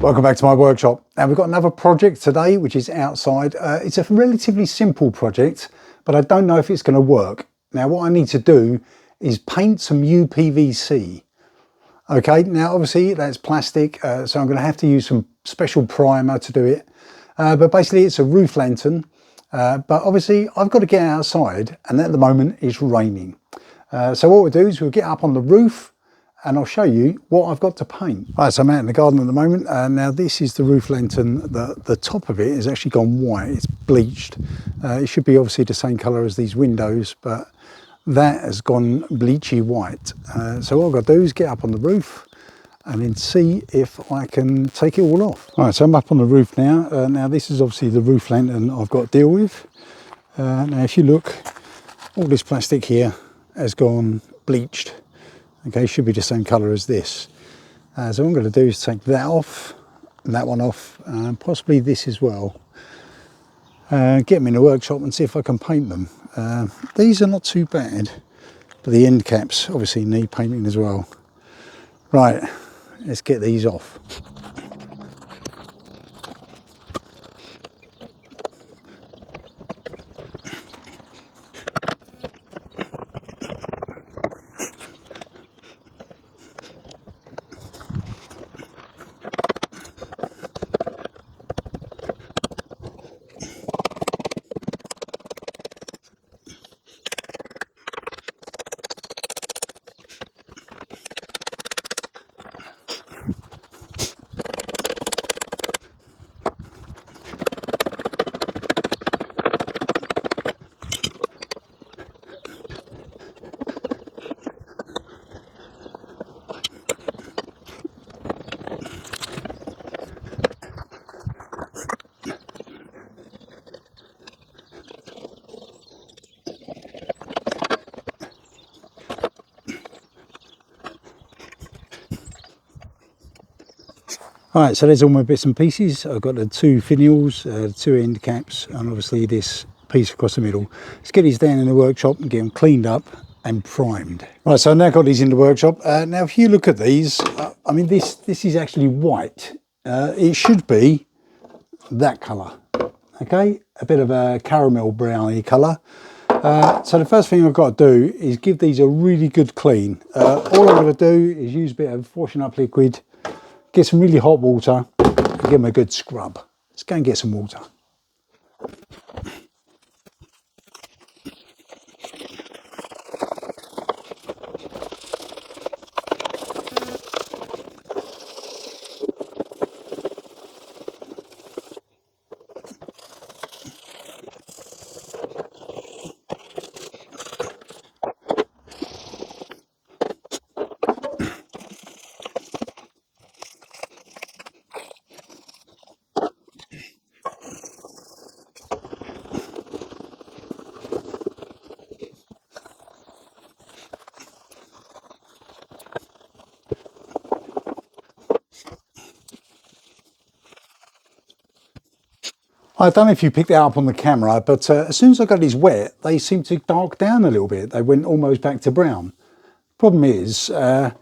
Welcome back to my workshop. Now we've got another project today which is outside. It's a relatively simple project, but I don't know if it's going to work. Now what I need to do is paint some uPVC. Okay, now obviously that's plastic, so I'm going to have to use some special primer to do it. But basically it's a roof lantern, but obviously I've got to get outside and at the moment it's raining. So what we'll do is we'll get up on the roof and I'll show you what I've got to paint. Right, so I'm out in the garden at the moment. Now this is the roof lantern. The top of it has actually gone white. It's bleached. It should be obviously the same colour as these windows, but that has gone bleachy white. So what I've got to do is get up on the roof and then see if I can take it all off. Right, so I'm up on the roof now. Now this is obviously the roof lantern I've got to deal with. Now if you look, all this plastic here has gone bleached. Okay, should be the same colour as this. So what I'm going to do is take that off, and that one off, and possibly this as well. Get them in the workshop and see if I can paint them. These are not too bad, but the end caps obviously need painting as well. Right, let's get these off. Alright, so there's all my bits and pieces. I've got the two finials, two end caps, and obviously this piece across the middle. Let's get these down in the workshop and get them cleaned up and primed. Right, so I've now got these in the workshop. Now if you look at these, I mean this is actually white. It should be that colour, okay? A bit of a caramel browny colour. So the first thing I've got to do is give these a really good clean. All I'm going to do is use a bit of washing up liquid, get some really hot water and give them a good scrub. Let's go and get some water. I don't know if you picked that up on the camera, but as soon as I got these wet, they seemed to dark down a little bit. They went almost back to brown. Problem is, I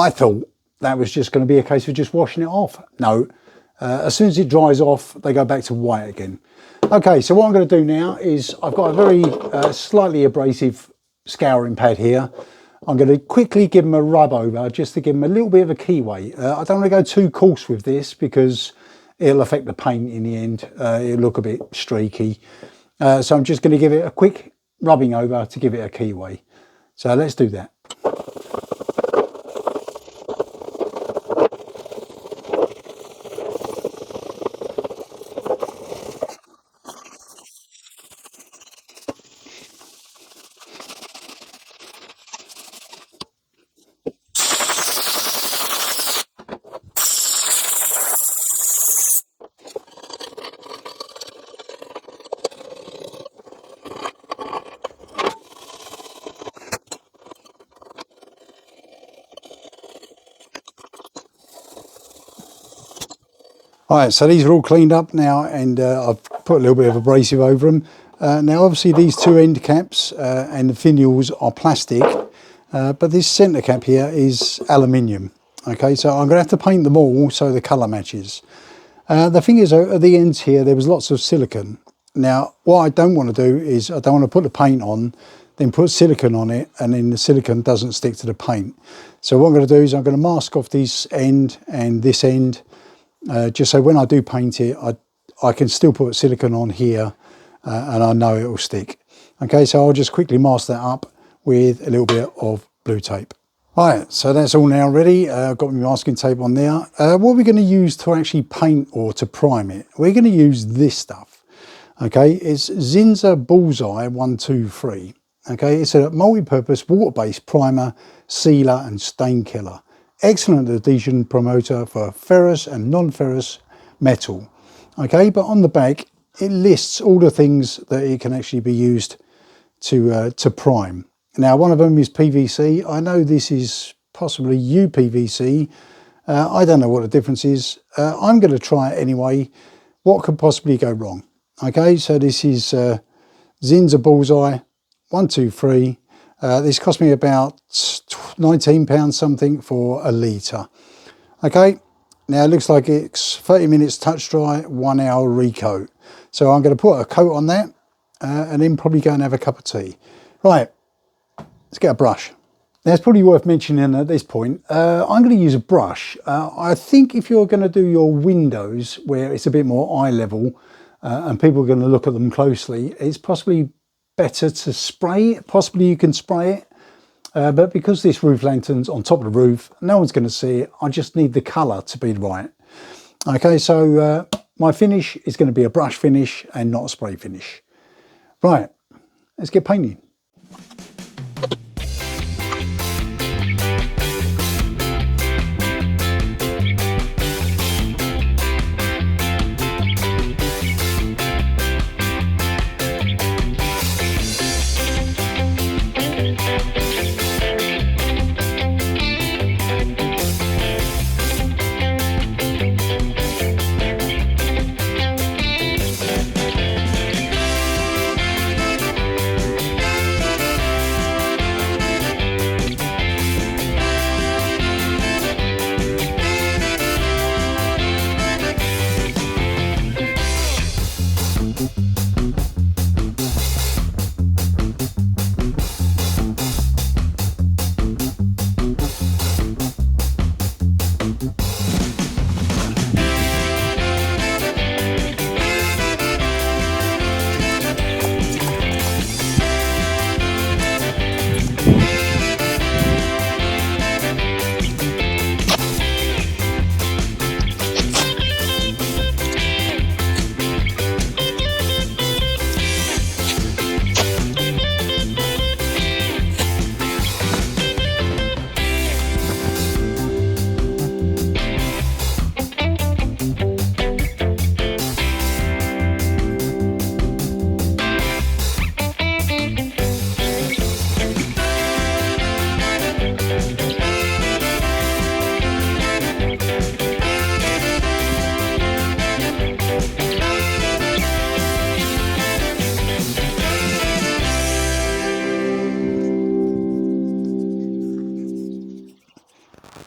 thought that was just going to be a case of just washing it off. No, as soon as it dries off, they go back to white again. Okay, so what I'm going to do now is I've got a very slightly abrasive scouring pad here. I'm going to quickly give them a rub over just to give them a little bit of a keyway. I don't want to go too coarse with this because it'll affect the paint in the end. It'll look a bit streaky. So I'm just going to give it a quick rubbing over to give it a keyway. So let's do that. Alright, so these are all cleaned up now, and I've put a little bit of abrasive over them. Now obviously these two end caps and the finials are plastic, but this centre cap here is aluminium. Okay, so I'm going to have to paint them all so the colour matches. The thing is, at the ends here, there was lots of silicone. Now, what I don't want to do is I don't want to put the paint on, then put silicone on it, and then the silicone doesn't stick to the paint. So what I'm going to do is I'm going to mask off this end and this end, just so when I do paint it, I can still put silicone on here, and I know it will stick. Okay, so I'll just quickly mask that up with a little bit of blue tape. Right, so that's all now ready. I've got my masking tape on there. What are we going to use to actually paint or to prime it? We're going to use this stuff. Okay, it's Zinsser Bullseye 123. Okay, it's a multi-purpose water-based primer, sealer and stain killer. Excellent adhesion promoter for ferrous and non-ferrous metal. Okay, but on the back, it lists all the things that it can actually be used to prime. Now, one of them is PVC. I know this is possibly uPVC. I don't know what the difference is. I'm going to try it anyway. What could possibly go wrong? Okay, so this is Zinsser Bullseye 123. This cost me about £19 something for a litre. Okay, now it looks like it's 30 minutes touch dry, 1 hour recoat. So I'm going to put a coat on that and then probably go and have a cup of tea. Right. Let's get a brush. Now it's probably worth mentioning at this point, I'm going to use a brush. I think if you're going to do your windows where it's a bit more eye level and people are going to look at them closely, it's possibly better to spray it. Possibly you can spray it, but because this roof lantern's on top of the roof, no one's going to see it. I just need the colour to be right. Okay, so my finish is going to be a brush finish and not a spray finish. Right, let's get painting.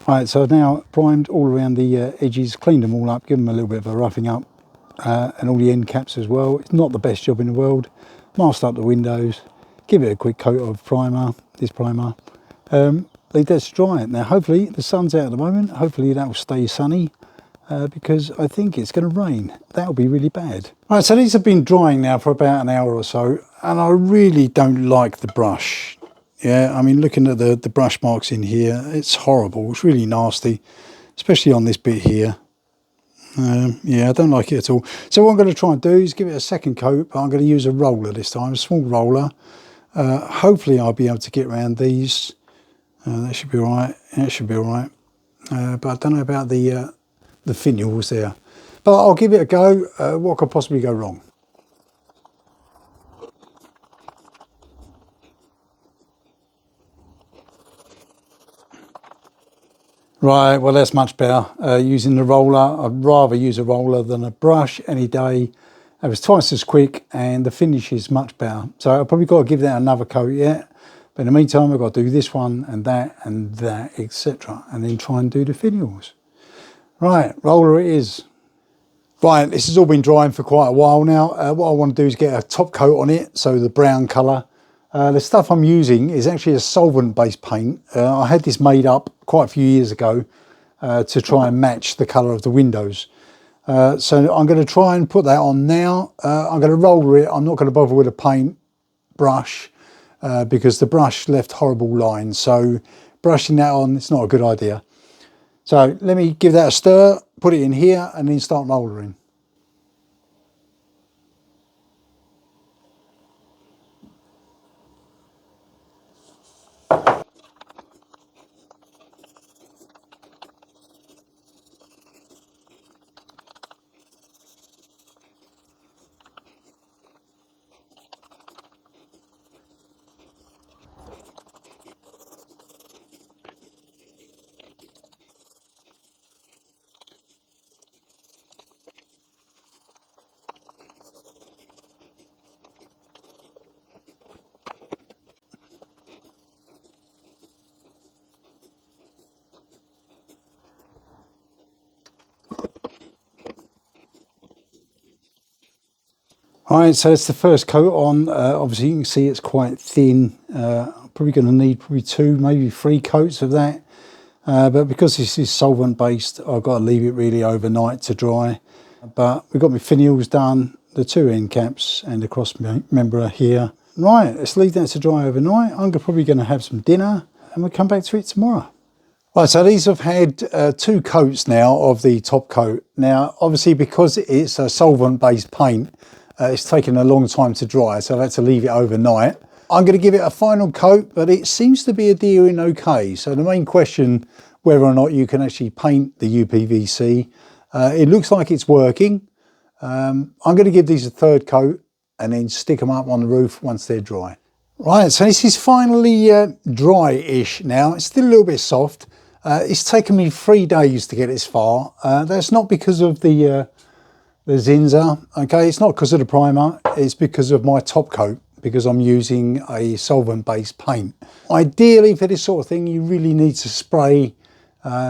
Right, so I've now primed all around the edges, cleaned them all up, given them a little bit of a roughing up, and all the end caps as well. It's not the best job in the world. Masked up the windows, give it a quick coat of primer, this primer. Leave that to dry it. Now hopefully, the sun's out at the moment, hopefully that will stay sunny, because I think it's going to rain. That'll be really bad. Right, so these have been drying now for about an hour or so, and I really don't like the brush. Yeah, I mean, looking at the brush marks in here, it's horrible. It's really nasty, especially on this bit here. Yeah, I don't like it at all. So what I'm going to try and do is give it a second coat, but I'm going to use a roller this time, a small roller. Hopefully I'll be able to get around these. That should be all right. That should be all right. But I don't know about the finials there. But I'll give it a go. What could possibly go wrong? Right, well that's much better. Using the roller, I'd rather use a roller than a brush any day. It was twice as quick and the finish is much better. So I've probably got to give that another coat yet. But in the meantime, I've got to do this one and that, etc. And then try and do the finials. Right, roller it is. Right, this has all been drying for quite a while now. What I want to do is get a top coat on it, so the brown colour. The stuff I'm using is actually a solvent-based paint. I had this made up quite a few years ago to try and match the colour of the windows. So I'm going to try and put that on now. I'm going to roller it. I'm not going to bother with a paint brush because the brush left horrible lines. So brushing that on, it's not a good idea. So let me give that a stir, put it in here and then start rollering. Alright, so it's the first coat on. Obviously you can see it's quite thin. I'm probably going to need probably 2, maybe 3 coats of that. But because this is solvent based, I've got to leave it really overnight to dry. But we've got my finials done, the 2 end caps and the cross member here. Right, let's leave that to dry overnight. I'm probably going to have some dinner and we'll come back to it tomorrow. Right, so these have had 2 coats now of the top coat. Now, obviously because it's a solvent based paint, it's taken a long time to dry, so I've had to leave it overnight. I'm going to give it a final coat, but it seems to be adhering okay. So the main question, whether or not you can actually paint the uPVC, it looks like it's working. I'm going to give these a 3rd coat and then stick them up on the roof once they're dry. Right, so this is finally dry-ish now. It's still a little bit soft. It's taken me 3 days to get this far. That's not because of the Zinsser, okay, it's not because of the primer, it's because of my top coat, because I'm using a solvent based paint. Ideally for this sort of thing you really need to spray,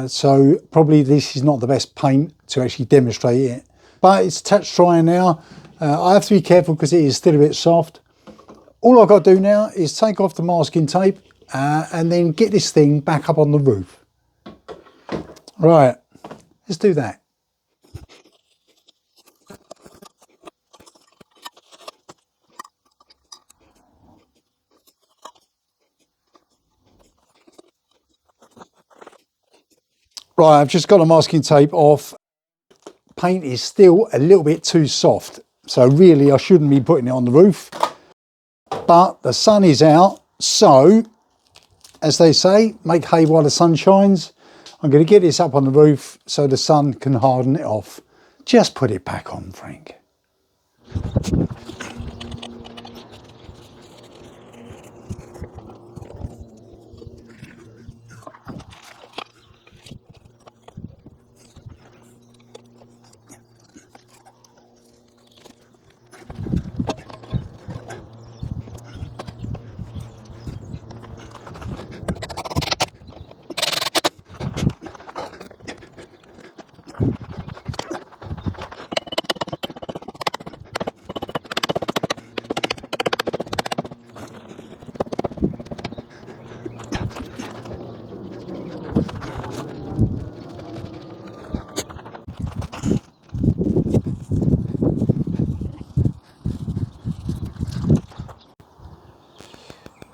so probably this is not the best paint to actually demonstrate it, but it's touch dry now. I have to be careful because it is still a bit soft. All I've got to do now is take off the masking tape and then get this thing back up on the roof. Right, let's do that. Right, I've just got the masking tape off. Paint is still a little bit too soft, so really I shouldn't be putting it on the roof. But the sun is out, so as they say, make hay while the sun shines. I'm going to get this up on the roof so the sun can harden it off. Just put it back on, Frank.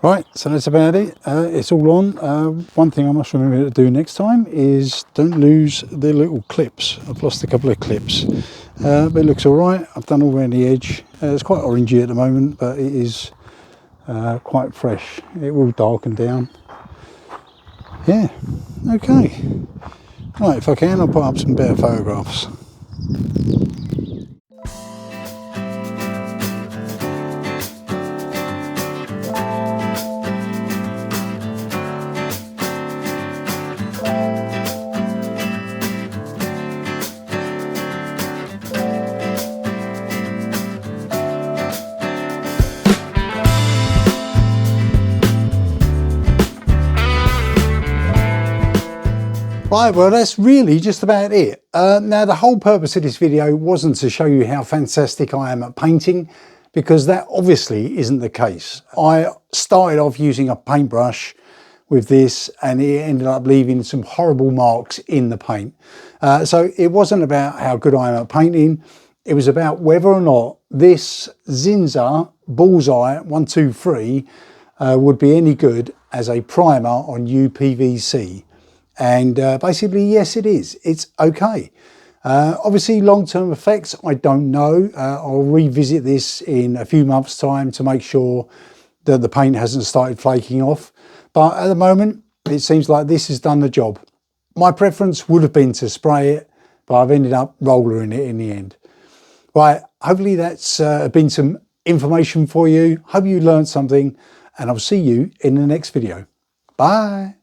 Right, so that's about it. It's all on. One thing I must remember to do next time is don't lose the little clips. I've lost a couple of clips, but it looks all right. I've done all around the edge. It's quite orangey at the moment, but it is quite fresh. It will darken down. Yeah, okay. Right, if I can, I'll put up some better photographs. Right, well that's really just about it. Now the whole purpose of this video wasn't to show you how fantastic I am at painting, because that obviously isn't the case. I started off using a paintbrush with this and it ended up leaving some horrible marks in the paint. So it wasn't about how good I am at painting, it was about whether or not this Zinsser Bullseye 123 would be any good as a primer on uPVC. And basically, yes, it is. It's okay. Obviously, long-term effects, I don't know. I'll revisit this in a few months' time to make sure that the paint hasn't started flaking off. But at the moment, it seems like this has done the job. My preference would have been to spray it, but I've ended up rollering it in the end. Right, hopefully that's been some information for you. Hope you learned something, and I'll see you in the next video. Bye.